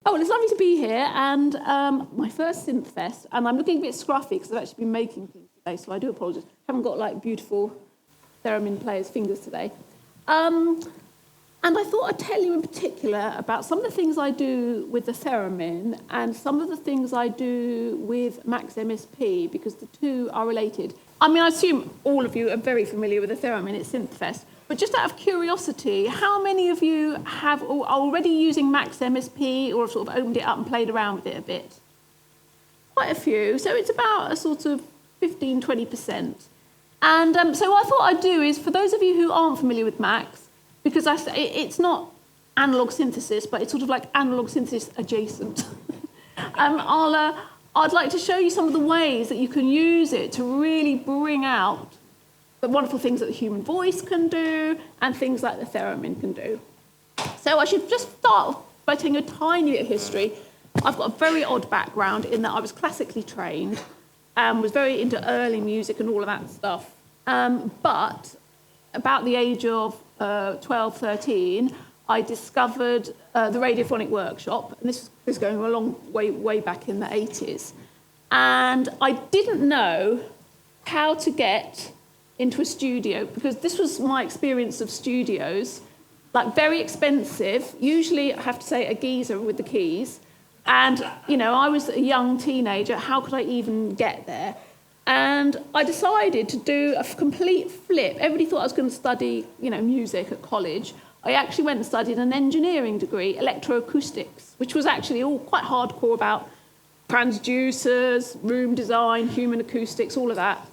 Oh, well, it's lovely to be here, and my first SynthFest, and I'm looking a bit scruffy because I've actually been making things today, so I do apologise. I haven't got, like, beautiful theremin players' fingers today. And I thought I'd tell you in particular about some of the things I do with the theremin and some of the things I do with Max MSP, because the two are related. I mean, I assume all of you are very familiar with the theremin, it's SynthFest. But just out of curiosity, how many of you are already using Max MSP or have sort of opened it up and played around with it a bit? Quite a few. So it's about a sort of 15, 20%. And so what I thought I'd do is, for those of you who aren't familiar with Max, because it's not analog synthesis, but it's sort of like analog synthesis adjacent, I'd like to show you some of the ways that you can use it to really bring out the wonderful things that the human voice can do and things like the theremin can do. So I should just start by telling you a tiny bit of history. I've got a very odd background in that I was classically trained and was very into early music and all of that stuff. But about the age of 12, 13, I discovered the radiophonic workshop, and this is going a long way back in the 80s. And I didn't know how to get into a studio, because this was my experience of studios, like very expensive, usually I have to say a geezer with the keys. And, you know, I was a young teenager, how could I even get there? And I decided to do a complete flip. Everybody thought I was going to study, you know, music at college. I actually went and studied an engineering degree, electroacoustics, which was actually all quite hardcore about transducers, room design, human acoustics, all of that.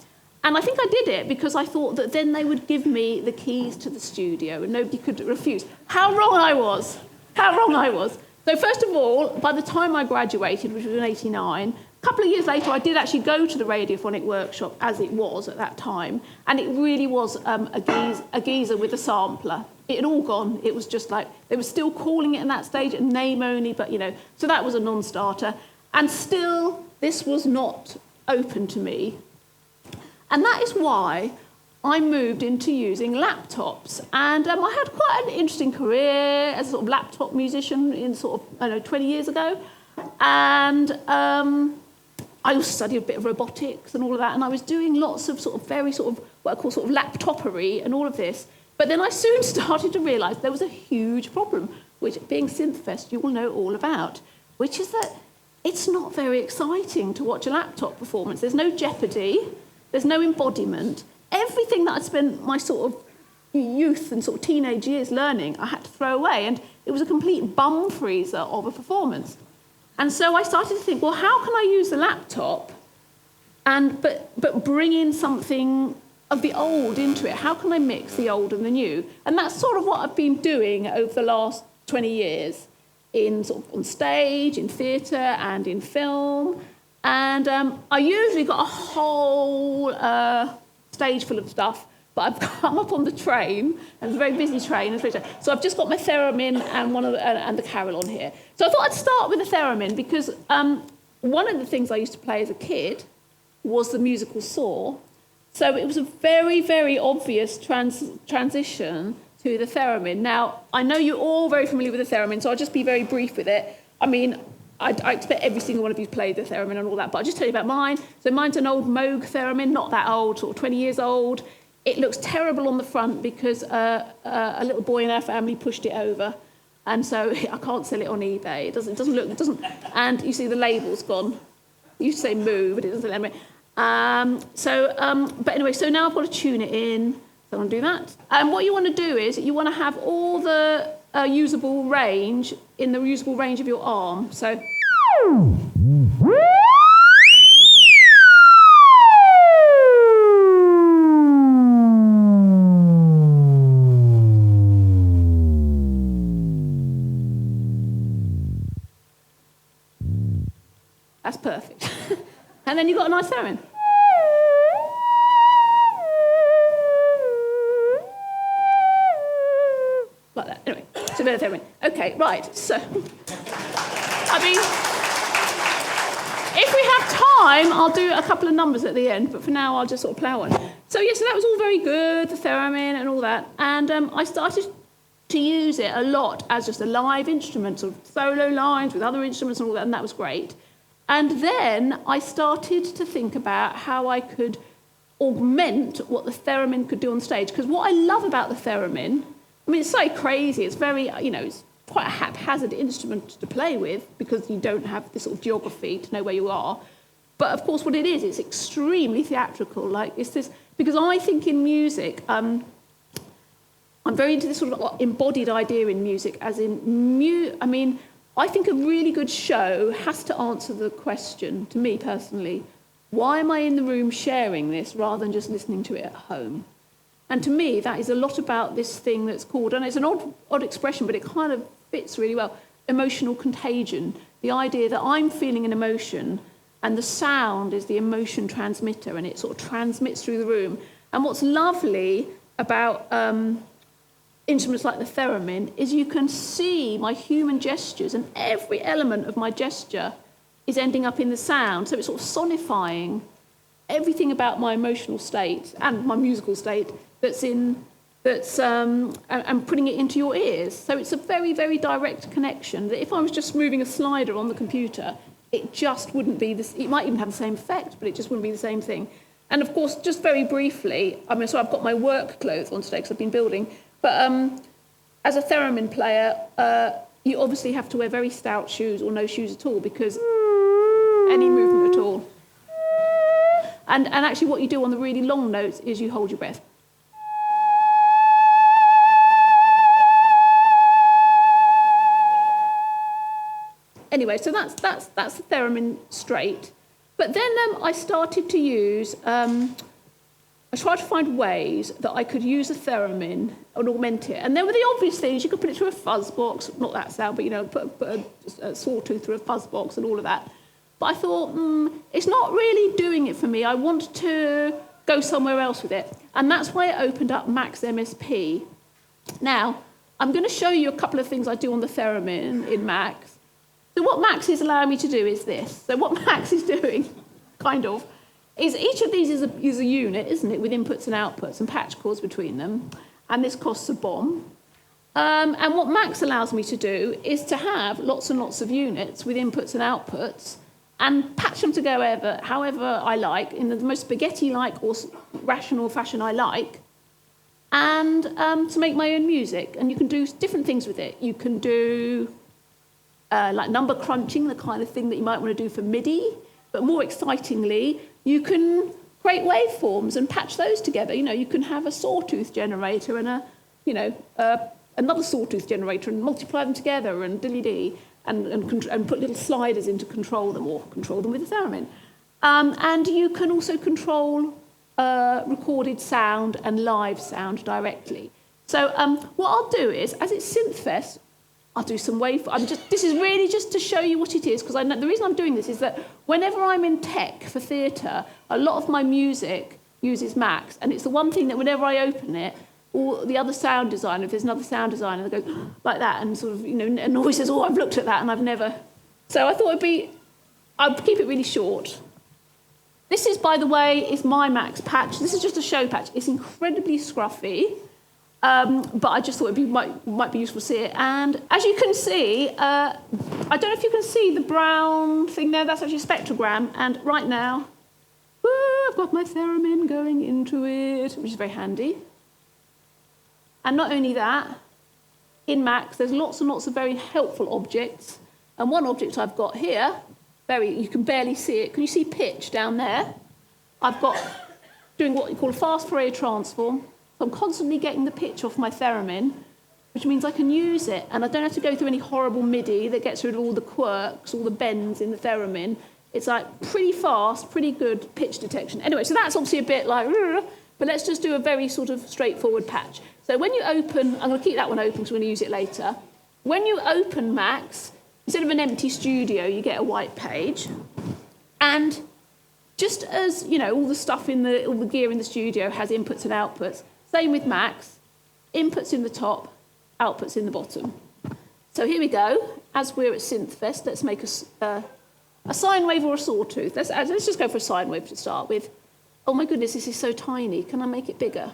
And I think I did it because I thought that then they would give me the keys to the studio and nobody could refuse. How wrong I was. How wrong I was. So first of all, by the time I graduated, which was in 89, a couple of years later, I did actually go to the radiophonic workshop as it was at that time. And it really was a geezer with a sampler. It had all gone. It was just like, they were still calling it in that stage, a name only, but, you know, so that was a non-starter. And still, this was not open to me. And that is why I moved into using laptops. And I had quite an interesting career as a sort of laptop musician in sort of, I don't know, 20 years ago. And I also studied a bit of robotics and all of that. And I was doing lots of sort of very sort of what I call sort of laptopery and all of this. But then I soon started to realise there was a huge problem, which being SynthFest, you will know all about, which is that it's not very exciting to watch a laptop performance. There's no jeopardy. There's no embodiment. Everything that I'd spent my sort of youth and sort of teenage years learning, I had to throw away. And it was a complete bum freezer of a performance. And so I started to think, well, how can I use the laptop but bring in something of the old into it? How can I mix the old and the new? And that's sort of what I've been doing over the last 20 years in sort of on stage, in theatre and in film. And I usually got a whole stage full of stuff, but I've come up on the train, and it's a very busy train. So I've just got my theremin and the Carillon here. So I thought I'd start with the theremin because one of the things I used to play as a kid was the musical saw. So it was a very, very obvious transition to the theremin. Now, I know you're all very familiar with the theremin, so I'll just be very brief with it. I mean, I expect every single one of you to play the theremin and all that, but I'll just tell you about mine. So mine's an old Moog theremin, not that old, sort of 20 years old. It looks terrible on the front because a little boy in our family pushed it over, and so I can't sell it on eBay. It doesn't look, and you see the label's gone. You used to say Moog, but it doesn't anyway. But anyway, so now I've got to tune it in. So I'm going to do that. And what you want to do is you want to have all the usable range in the usable range of your arm. So. That's perfect. And then you've got a nice theremin. Like that. Anyway, so a bit of theremin. Okay, right. So, I mean, if we have time, I'll do a couple of numbers at the end, but for now I'll just sort of plough on. So, yeah, so that was all very good, the theremin and all that. And I started to use it a lot as just a live instrument, sort of solo lines with other instruments and all that, and that was great. And then I started to think about how I could augment what the theremin could do on stage. Because what I love about the theremin, I mean, it's so crazy, it's very, it's quite a haphazard instrument to play with because you don't have this sort of geography to know where you are. But of course, what it is, it's extremely theatrical. Like, it's this, because I think in music, I'm very into this sort of embodied idea in music, as in, I think a really good show has to answer the question, to me personally, why am I in the room sharing this rather than just listening to it at home? And to me, that is a lot about this thing that's called, and it's an odd expression, but it kind of fits really well, emotional contagion. The idea that I'm feeling an emotion and the sound is the emotion transmitter, and it sort of transmits through the room. And what's lovely about instruments like the theremin is you can see my human gestures, and every element of my gesture is ending up in the sound. So it's sort of sonifying everything about my emotional state and my musical state and putting it into your ears. So it's a very, very direct connection that if I was just moving a slider on the computer, it just wouldn't be this. It might even have the same effect, but it just wouldn't be the same thing. And of course, just very briefly, so I've got my work clothes on today because I've been building. But as a theremin player, you obviously have to wear very stout shoes or no shoes at all, because any movement at all. And actually what you do on the really long notes is you hold your breath. Anyway, so that's the theremin straight. But then I started to use, I tried to find ways that I could use a theremin and augment it. And there were the obvious things. You could put it through a fuzz box, not that sound, but, put a sawtooth through a fuzz box and all of that. But I thought, it's not really doing it for me. I want to go somewhere else with it. And that's why I opened up Max MSP. Now, I'm going to show you a couple of things I do on the theremin in Max. So what Max is allowing me to do is this. So what Max is doing, kind of, is each of these is a unit, isn't it, with inputs and outputs and patch cords between them. And this costs a bomb. And what Max allows me to do is to have lots and lots of units with inputs and outputs and patch them together however I like, in the most spaghetti-like or rational fashion I like, and to make my own music. And you can do different things with it. You can do like number crunching, the kind of thing that you might want to do for MIDI. But more excitingly, you can create waveforms and patch those together. You can have a sawtooth generator and another sawtooth generator and multiply them together and dilly-dee and put little sliders in to control them, or control them with a theremin. And you can also control recorded sound and live sound directly. So what I'll do is, as it's SynthFest, I'll do some this is really just to show you what it is, because the reason I'm doing this is that whenever I'm in tech for theatre, a lot of my music uses Max, and it's the one thing that whenever I open it, or the other sound designer, if there's another sound designer that goes like that, and sort of, and always says, oh, I've looked at that and I've never. So I thought I'll keep it really short. This is, by the way, is my Max patch. This is just a show patch. It's incredibly scruffy. But I just thought it might be useful to see it. And as you can see, I don't know if you can see the brown thing there. That's actually a spectrogram. And right now, I've got my theremin going into it, which is very handy. And not only that, in Max, there's lots and lots of very helpful objects. And one object I've got here, you can barely see it. Can you see pitch down there? I've got doing what you call a fast Fourier transform. So I'm constantly getting the pitch off my theremin, which means I can use it, and I don't have to go through any horrible MIDI that gets rid of all the quirks, all the bends in the theremin. It's like pretty fast, pretty good pitch detection. Anyway, so that's obviously a bit like, but let's just do a very sort of straightforward patch. So when you open, I'm going to keep that one open because we're going to use it later. When you open Max, instead of an empty studio, you get a white page. And just as, all the stuff all the gear in the studio has inputs and outputs, same with Max, inputs in the top, outputs in the bottom. So here we go. As we're at SynthFest, let's make a sine wave or a sawtooth. Let's just go for a sine wave to start with. Oh my goodness, this is so tiny. Can I make it bigger?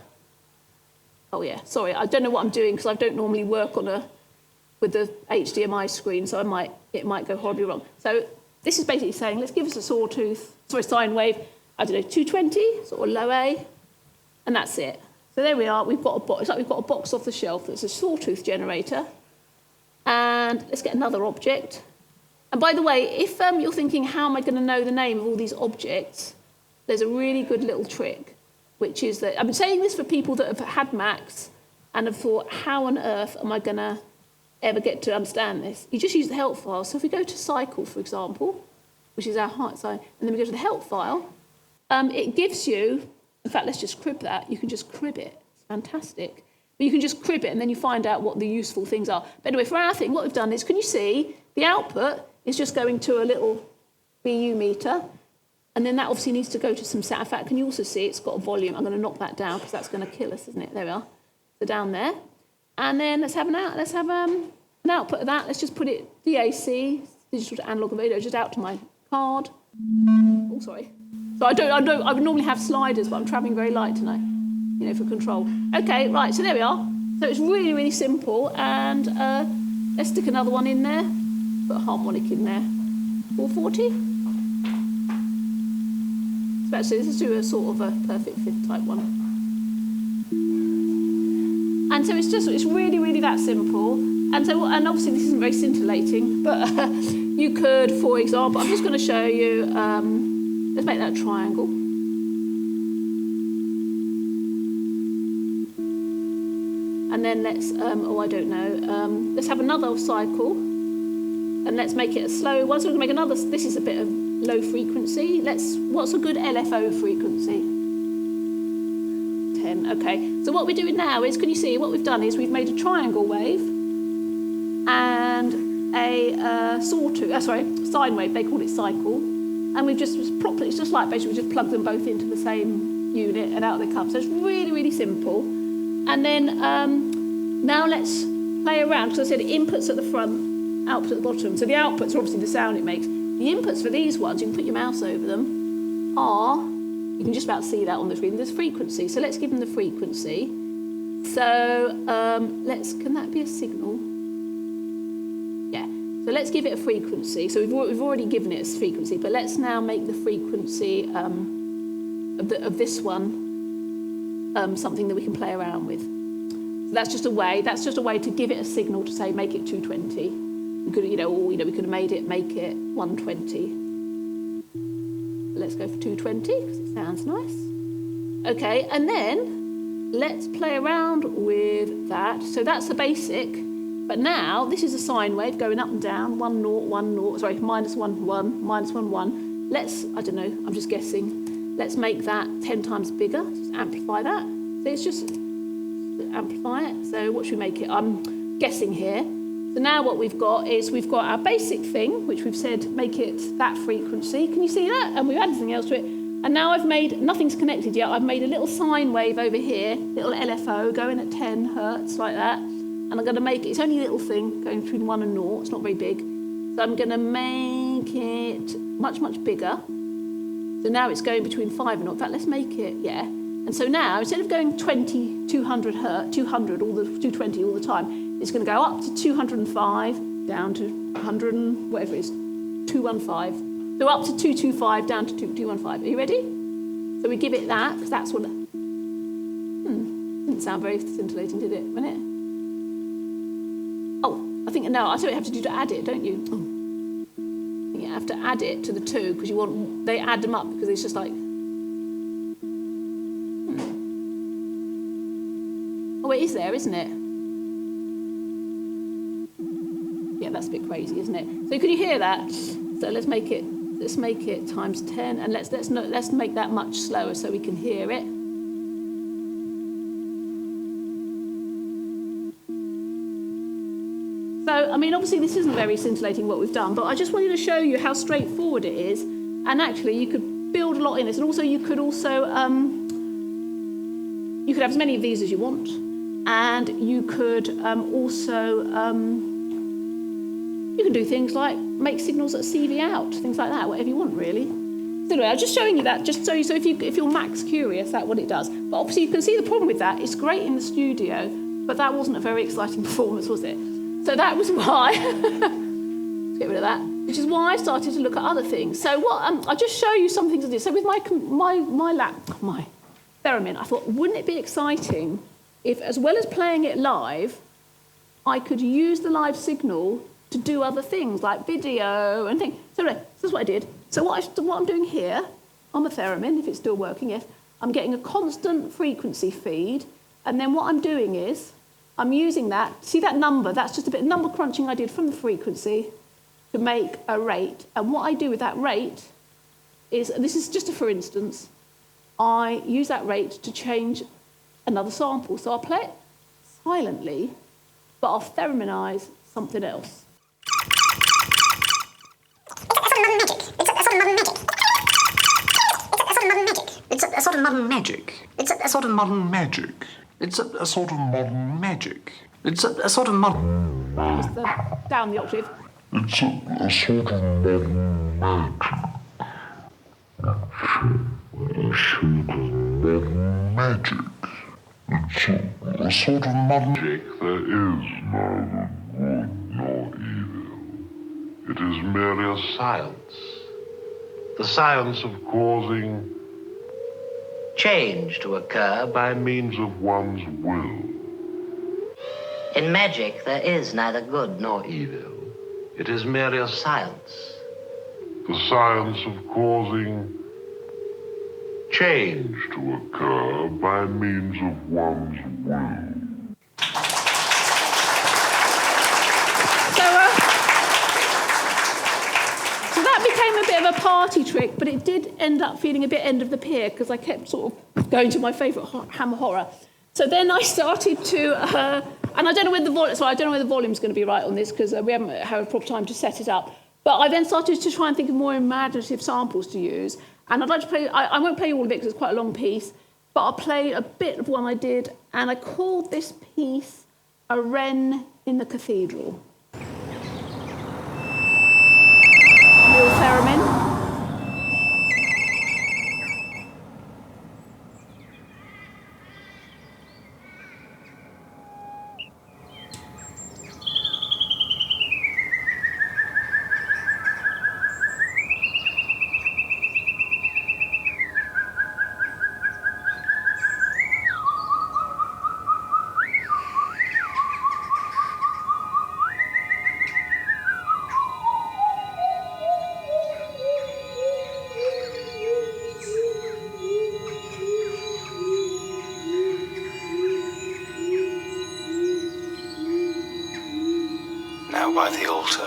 Oh yeah, sorry, I don't know what I'm doing because I don't normally work with the HDMI screen, so it might go horribly wrong. So this is basically saying, let's give us a sine wave, I don't know, 220, sort of low A, and that's it. So there we are, we've got a box, it's like we've got a box off the shelf that's a sawtooth generator. And let's get another object. And by the way, if you're thinking, how am I going to know the name of all these objects? There's a really good little trick, which is that, I've been saying this for people that have had Macs and have thought, how on earth am I going to ever get to understand this? You just use the help file. So if we go to cycle, for example, which is our height sign, and then we go to the help file, it gives you, in fact, let's just crib that. You can just crib it. It's fantastic. But you can just crib it, and then you find out what the useful things are. But anyway, for our thing, what we've done is, can you see, the output is just going to a little BU meter, and then that obviously needs to go to some sound. In fact, can you also see it's got a volume? I'm going to knock that down because that's going to kill us, isn't it? There we are. So down there. And then let's have an output of that. Let's just put it DAC, digital to analog and video, just out to my card. Oh, sorry. So I would normally have sliders, but I'm travelling very light tonight, for control. Okay, right, so there we are. So it's really, really simple. And let's stick another one in there. Put a harmonic in there. 440. So actually, let's do a sort of a perfect fit type one. And so it's really, really that simple. And obviously this isn't very scintillating, but you could, for example, I'm just going to show you, let's make that a triangle. And then let's, let's have another cycle. And let's make it a slow one. So we're going to make another, this is a bit of low frequency. What's a good LFO frequency? 10, okay. So what we're doing now is, can you see, what we've done is we've made a triangle wave and a sine wave, they call it cycle. And we've just properly, it's just like basically we just plug them both into the same unit and out they come. So it's really, really simple. And then now let's play around, because I said inputs at the front, output at the bottom. So the outputs are obviously the sound it makes. The inputs for these ones, you can put your mouse over them, you can just about see that on the screen, there's frequency. So let's give them the frequency. So can that be a signal? Yeah, so let's give it a frequency. So we've already given it a frequency, but let's now make the frequency of this one something that we can play around with. So that's just a way to give it a signal to say, make it 220. We could, we could have make it 120. Let's go for 220 because it sounds nice. Okay, and then let's play around with that. So that's the basic. But now this is a sine wave going up and down, 1 0, 1 0. Sorry, -1 1, -1 1. Let's, I don't know, I'm just guessing. Let's make that 10 times bigger. Just amplify that. So it's just amplify it. So what should we make it? I'm guessing here. So now what we've got is we've got our basic thing, which we've said make it that frequency. Can you see that? And we've added something else to it. And now I've made, nothing's connected yet, I've made a little sine wave over here, little LFO going at 10 hertz like that. And I'm going to make it, it's only a little thing going between 1 and 0, it's not very big. So I'm going to make it much, much bigger. So now it's going between 5 and 0. In fact, let's make it, yeah. And so now, instead of going 200 hertz, 200, 220 all the time, it's going to go up to 205, down to 100 and whatever it is, 215. So up to 225, down to 215. Are you ready? So we give it that, because that's what... Didn't sound very scintillating, did it? Wasn't it? Oh, I think, no, that's what you have to do to add it, don't you? Oh. I think you have to add it to the 2, because they add them up, because it's just like... Oh, it is there, isn't it? Yeah, that's a bit crazy, isn't it? So can you hear that? So let's make it times 10, and let's make that much slower so we can hear it. So, I mean, obviously this isn't very scintillating what we've done, but I just wanted to show you how straightforward it is. And actually, you could build a lot in this, and also you could have as many of these as you want, and you could you can do things like make signals that CV out, things like that, whatever you want, really. So anyway, I'm just showing you that, just so if you're Max curious, that's what it does. But obviously you can see the problem with that. It's great in the studio, but that wasn't a very exciting performance, was it? So that was why, let's get rid of that, which is why I started to look at other things. So what, I'll just show you some things I did. So with my theremin, I thought, wouldn't it be exciting if, as well as playing it live, I could use the live signal to do other things like video and things. So anyway, this is what I did. So what I'm doing here on the theremin, if it's still working, yes, I'm getting a constant frequency feed, and then what I'm doing is I'm using that. See that number? That's just a bit of number crunching I did from the frequency to make a rate. And what I do with that rate is, and this is just a for instance, I use that rate to change another sample. So I'll play it silently, but I'll thereminize something else. It's a sort of modern magic. It's a sort of modern magic. It's a sort of modern magic. It's a sort of modern... Just down the octave. It's a sort of modern magic. A sort of modern magic. It's a sort of modern magic. There is neither good nor evil. It is merely a science. The science of causing change to occur by means of one's will. In magic, there is neither good nor evil. It is merely a science. The science of causing change to occur by means of one's will. So that became a bit of a party trick, but it did end up feeling a bit end of the pier because I kept sort of going to my favourite hammer horror. So then I started to, and I don't know whether the volume's going to be right on this because we haven't had a proper time to set it up. But I then started to try and think of more imaginative samples to use. And I'd like to play, I won't play all of it because it's quite a long piece, but I'll play a bit of one I did, and I called this piece A Wren in the Cathedral. Real theremin. Now by the altar.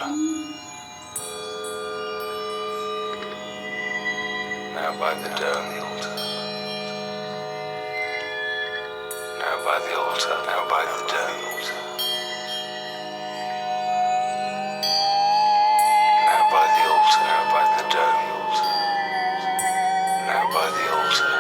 Now by the dome. Now by the altar. Now by the dome. Now by the altar. Now by the dome. Now by the altar.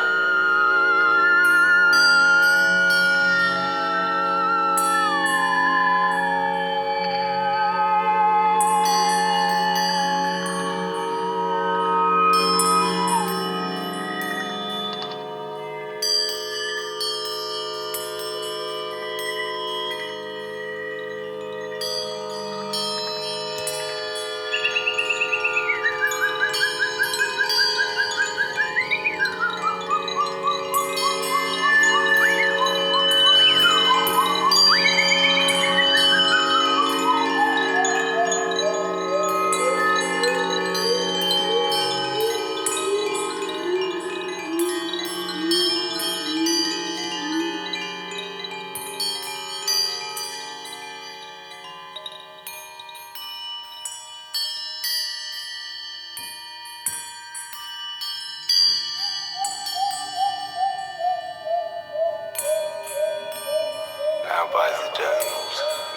Now by the dome,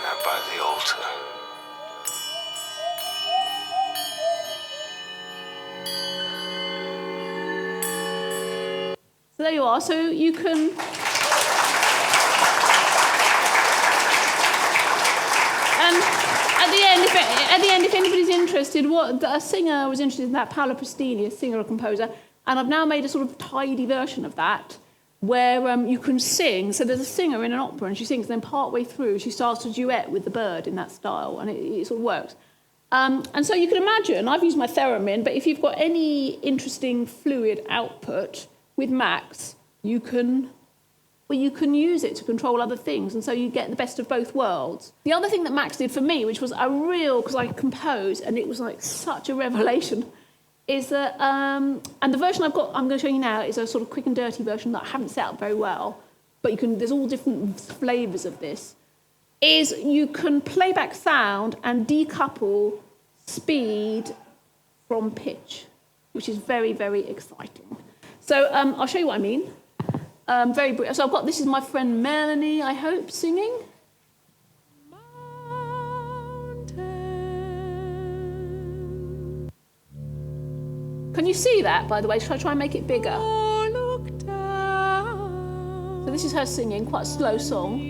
now by the altar. So there you are. So you can... At the end, if anybody's interested, a singer was interested in that, Paolo Prestini, a singer or composer, and I've now made a sort of tidy version of that where you can sing. So there's a singer in an opera and she sings, and then partway through she starts a duet with the bird in that style, and it sort of works. And so you can imagine, I've used my theremin, but if you've got any interesting fluid output with Max, you can use it to control other things, and so you get the best of both worlds. The other thing that Max did for me, which was because I composed, and it was like such a revelation, is that, and the version I'm going to show you now is a sort of quick and dirty version that I haven't set up very well, but there's all different flavours of this, is you can play back sound and decouple speed from pitch, which is very, very exciting. So I'll show you what I mean. Very brief. So this is my friend Melanie, I hope, singing. Mountain. Can you see that, by the way? Should I try and make it bigger? So this is her singing, quite a slow song.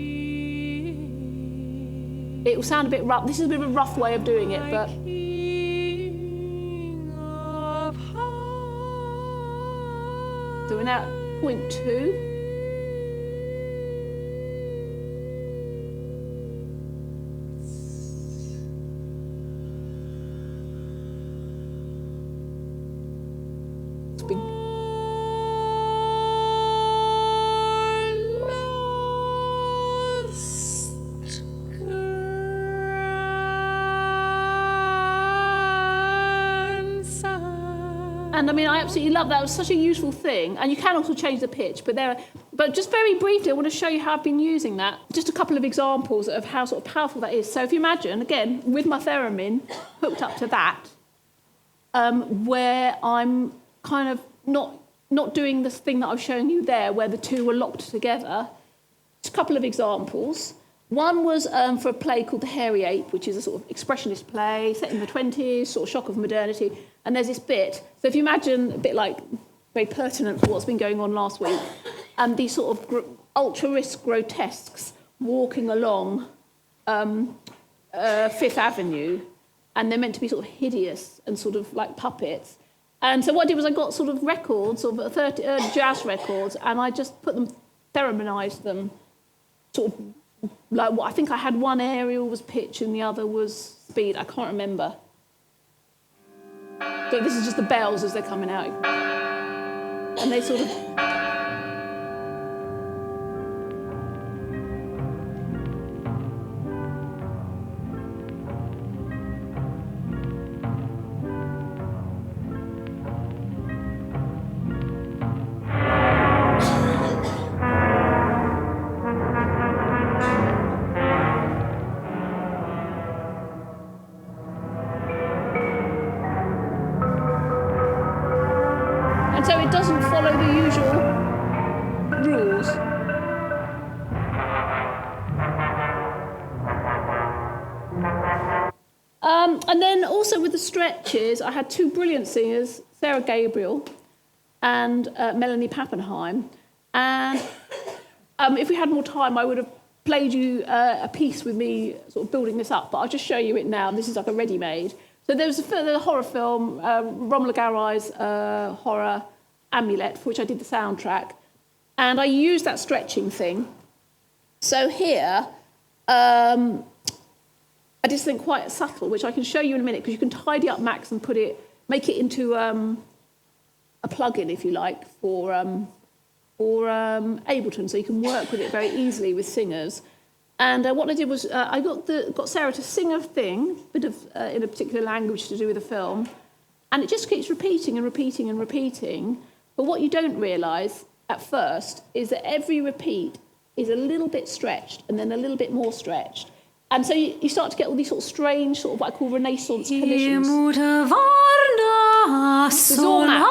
It will sound a bit rough. This is a bit of a rough way of doing it, but... So we're now at 0.2. It's big. And I mean, I absolutely love that. It was such a useful thing. And you can also change the pitch, but just very briefly, I want to show you how I've been using that. Just a couple of examples of how sort of powerful that is. So if you imagine, again, with my theremin hooked up to that, where I'm kind of not doing this thing that I was showing you there, where the two were locked together. Just a couple of examples. One was for a play called The Hairy Ape, which is a sort of expressionist play set in the 20s, sort of shock of modernity. And there's this bit. So if you imagine a bit like very pertinent for what's been going on last week, these sort of ultra-risk grotesques walking along Fifth Avenue, and they're meant to be sort of hideous and sort of like puppets. And so what I did was I got sort of records, sort of jazz records, and I just put them, thereminized them, sort of like what I think I had one aerial was pitch and the other was speed. I can't remember. So this is just the bells as they're coming out. And they sort of... So it doesn't follow the usual rules. And then also with the stretches, I had two brilliant singers, Sarah Gabriel and Melanie Pappenheim. And if we had more time, I would have played you a piece with me sort of building this up, but I'll just show you it now. This is like a ready-made. So there was a horror film, Romola Garai's horror Amulet, for which I did the soundtrack, and I used that stretching thing. So here, I did something quite subtle, which I can show you in a minute, because you can tidy up Max and make it into a plugin, if you like, for Ableton, so you can work with it very easily with singers. And what I did was I got Sarah to sing a thing, in a particular language to do with the film, and it just keeps repeating and repeating and repeating. But what you don't realise at first is that every repeat is a little bit stretched and then a little bit more stretched. And so you start to get all these sort of strange, sort of what I call Renaissance collisions. This is all Max.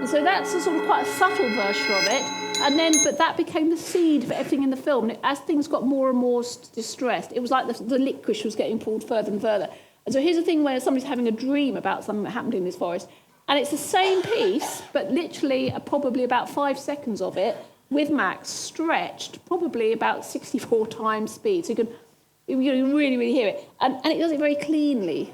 And so that's a sort of quite a subtle version of it. And then, but that became the seed for everything in the film. And as things got more and more distressed, it was like the licorice was getting pulled further and further. And so here's the thing where somebody's having a dream about something that happened in this forest. And it's the same piece, but literally probably about 5 seconds of it with Max stretched probably about 64 times speed. So you can really, really hear it. And it does it very cleanly.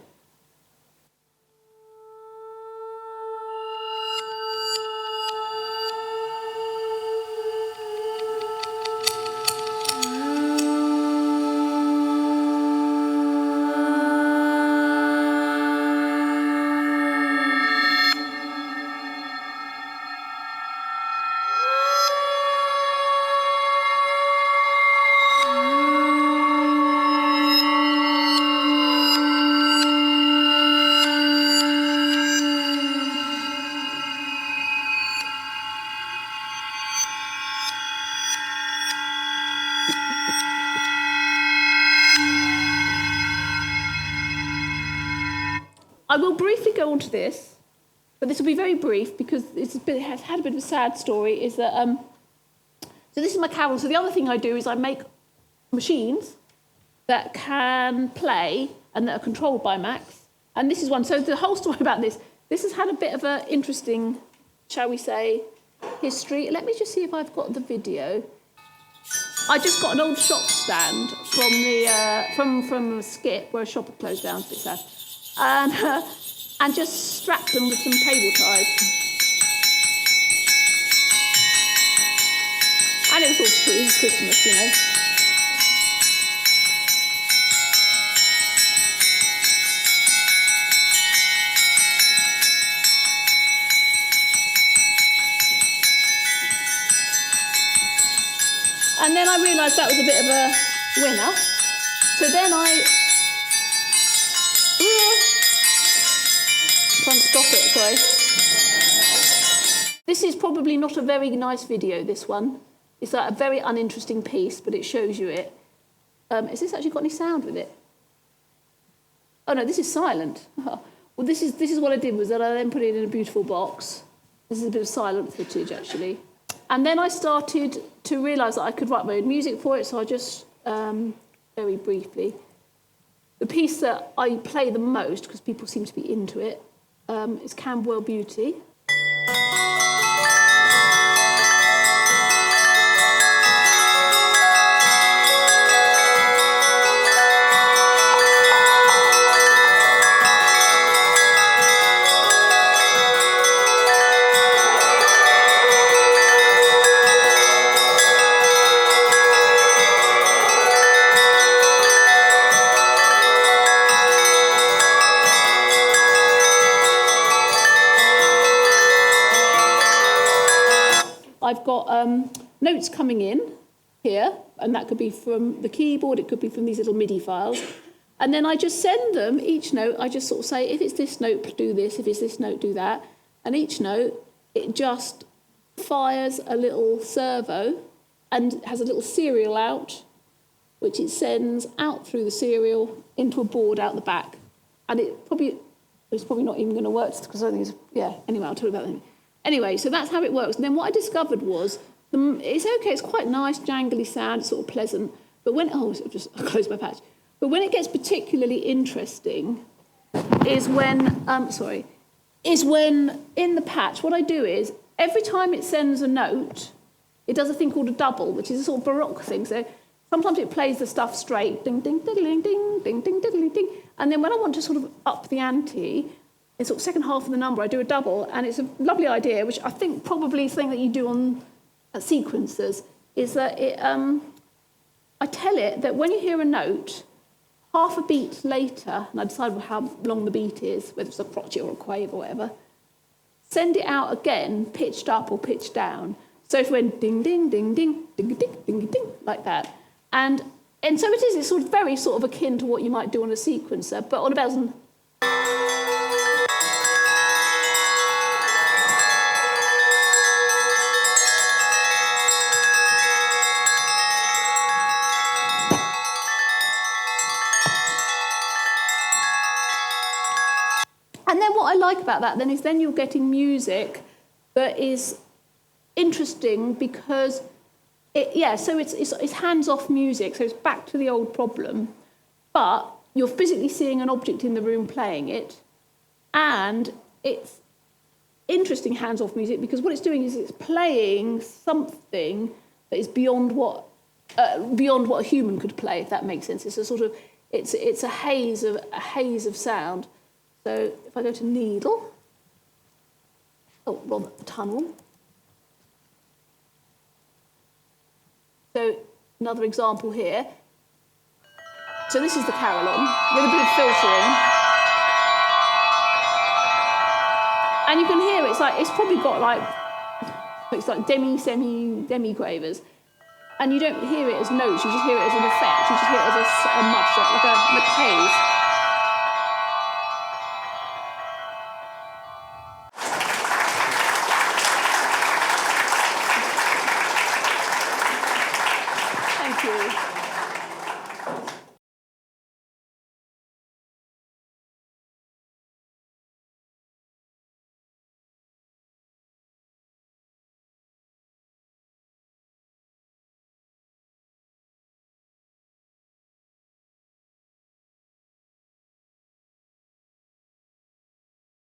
I will briefly go on to this, but this will be very brief because it has had a bit of a sad story, is that, so this is my Carillon. So the other thing I do is I make machines that can play and that are controlled by Max. And this is one. So the whole story about this has had a bit of an interesting, shall we say, history. Let me just see if I've got the video. I just got an old shop stand from a skip where a shop had closed down, it's a bit sad. And just strapped them with some cable ties. And it was all it was Christmas, you know. And then I realised that was a bit of a winner. So then can't stop it, sorry. This is probably not a very nice video, this one. It's like a very uninteresting piece, but it shows you it. Has this actually got any sound with it? Oh no, this is silent. Well, this is what I did, was that I then put it in a beautiful box. This is a bit of silent footage, actually. And then I started to realise that I could write my own music for it, so I just, very briefly, the piece that I play the most, because people seem to be into it, is Camberwell Beauty. I've got notes coming in here, and that could be from the keyboard, it could be from these little MIDI files. And then I just send them, each note, I just sort of say, if it's this note, do this, if it's this note, do that. And each note, it just fires a little servo and has a little serial out, which it sends out through the serial into a board out the back. And it's probably not even going to work, because I think it's, yeah, anyway, I'll tell you about that. Anyway, so that's how it works. And then what I discovered was, it's okay, it's quite nice, jangly sound, it's sort of pleasant. But when, I closed my patch. But when it gets particularly interesting is when in the patch, what I do is, every time it sends a note, it does a thing called a double, which is a sort of Baroque thing. So sometimes it plays the stuff straight, ding, ding, diddling, ding, ding, ding, diddling, ding. And then when I want to sort of up the ante, in sort of second half of the number, I do a double, and it's a lovely idea, which I think probably is the thing that you do on sequencers, is that I tell it that when you hear a note, half a beat later, and I decide how long the beat is, whether it's a crotchet or a quave or whatever, send it out again, pitched up or pitched down. So if it went ding, ding, ding, ding, ding, ding, ding, ding, like that. And so it's sort of very sort of akin to what you might do on a sequencer, but on a bells and... And then what I like about that then is then you're getting music but is interesting because it's hands-off music, so it's back to the old problem, but you're physically seeing an object in the room playing it, and it's interesting hands-off music because what it's doing is it's playing something that is beyond what a human could play, if that makes sense. It's a sort of it's a haze of sound. So if I go to needle, tunnel. So another example here. So this is the Carillon with a bit of filtering. And you can hear it's probably got like demi quavers. And you don't hear it as notes, you just hear it as an effect, you just hear it as a much like a haze.